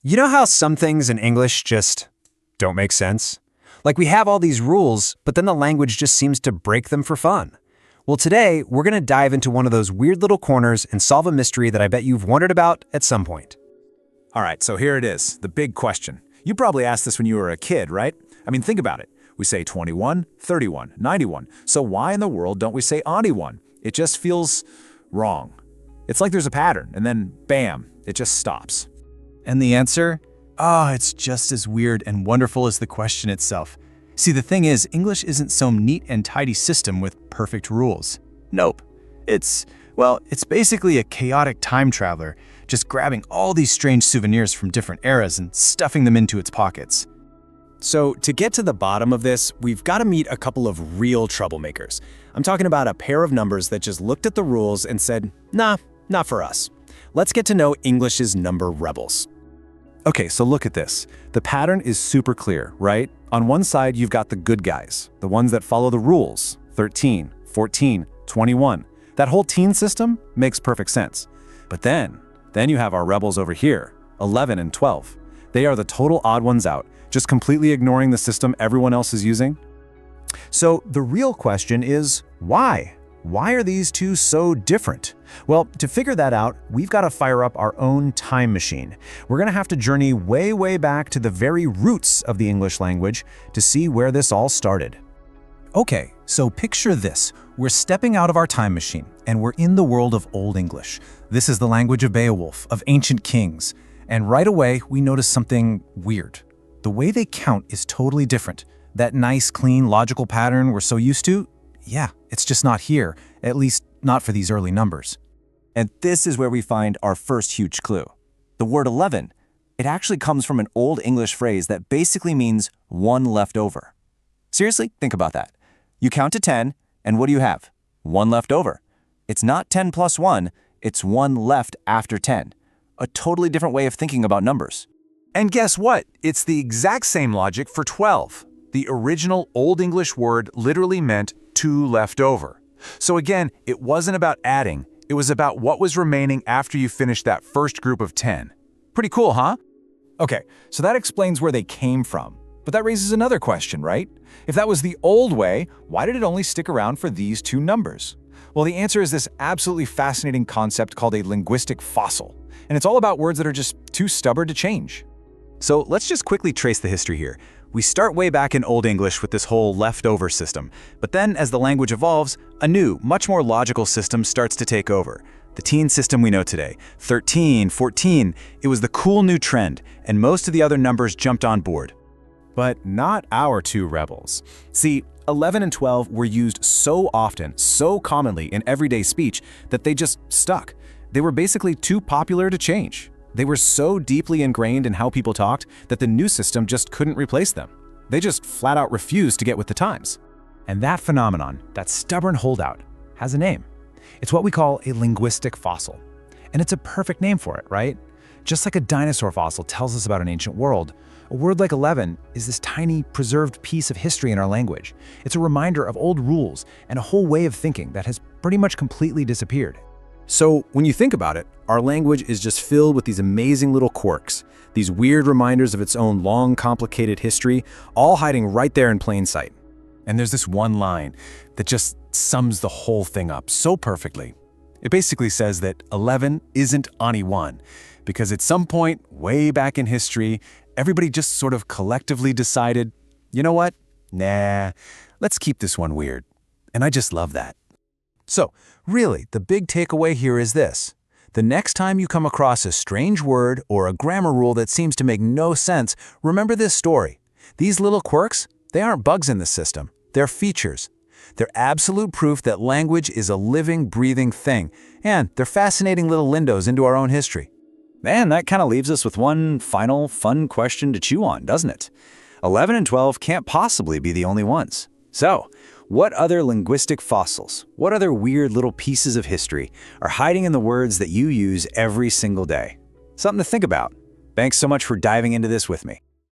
You know how some things in English just don't make sense? Like we have all these rules, but then the language just seems to break them for fun. Well, today, we're going to dive into one of those weird little corners and solve a mystery that I bet you've wondered about at some point. All right, so here it is, the big question. You probably asked this when you were a kid, right? I mean, think about it. We say 21, 31, 91. So why in the world don't we say onety-one? It just feels wrong. It's like there's a pattern, and then bam, it just stops. And the answer? It's just as weird and wonderful as the question itself. See, the thing is, English isn't some neat and tidy system with perfect rules. Nope. It's basically a chaotic time traveler, just grabbing all these strange souvenirs from different eras and stuffing them into its pockets. So to get to the bottom of this, we've got to meet a couple of real troublemakers. I'm talking about a pair of numbers that just looked at the rules and said, nah, not for us. Let's get to know English's number rebels. Okay, so look at this. The pattern is super clear, right? On one side, you've got the good guys, the ones that follow the rules, 13, 14, 21. That whole teen system makes perfect sense. But then you have our rebels over here, 11 and 12. They are the total odd ones out, just completely ignoring the system everyone else is using. So the real question is, why? Why are these two so different? Well, to figure that out, we've got to fire up our own time machine. We're going to have to journey way, way back to the very roots of the English language to see where this all started. Okay, so picture this. We're stepping out of our time machine, and we're in the world of Old English. This is the language of Beowulf, of ancient kings. And right away, we notice something weird. The way they count is totally different. That nice, clean, logical pattern we're so used to, yeah, it's just not here, at least not for these early numbers. And this is where we find our first huge clue. The word 11, it actually comes from an Old English phrase that basically means one left over. Seriously, think about that. You count to 10, and what do you have? One left over. It's not 10 plus 1, it's one left after 10. A totally different way of thinking about numbers. And guess what? It's the exact same logic for 12. The original Old English word literally meant two left over. So again, it wasn't about adding, it was about what was remaining after you finished that first group of 10. Pretty cool, huh? Okay, so that explains where they came from. But that raises another question, right? If that was the old way, why did it only stick around for these two numbers? Well, the answer is this absolutely fascinating concept called a linguistic fossil. And it's all about words that are just too stubborn to change. So let's just quickly trace the history here. We start way back in Old English with this whole leftover system, but then as the language evolves, a new, much more logical system starts to take over. The teen system we know today, 13, 14, it was the cool new trend, and most of the other numbers jumped on board. But not our two rebels. See, 11 and 12 were used so often, so commonly in everyday speech that they just stuck. They were basically too popular to change. They were so deeply ingrained in how people talked that the new system just couldn't replace them. They just flat out refused to get with the times. And that phenomenon, that stubborn holdout, has a name. It's what we call a linguistic fossil. And it's a perfect name for it, right? Just like a dinosaur fossil tells us about an ancient world, a word like 11 is this tiny, preserved piece of history in our language. It's a reminder of old rules and a whole way of thinking that has pretty much completely disappeared. So when you think about it, our language is just filled with these amazing little quirks, these weird reminders of its own long, complicated history, all hiding right there in plain sight. And there's this one line that just sums the whole thing up so perfectly. It basically says that 11 isn't onety-one, because at some point, way back in history, everybody just sort of collectively decided, you know what? Nah, let's keep this one weird. And I just love that. So, really, the big takeaway here is this. The next time you come across a strange word or a grammar rule that seems to make no sense, remember this story. These little quirks, they aren't bugs in the system. They're features. They're absolute proof that language is a living, breathing thing, and they're fascinating little windows into our own history. And that kind of leaves us with one final fun question to chew on, doesn't it? 11 and 12 can't possibly be the only ones. So, what other linguistic fossils, what other weird little pieces of history are hiding in the words that you use every single day? Something to think about. Thanks so much for diving into this with me.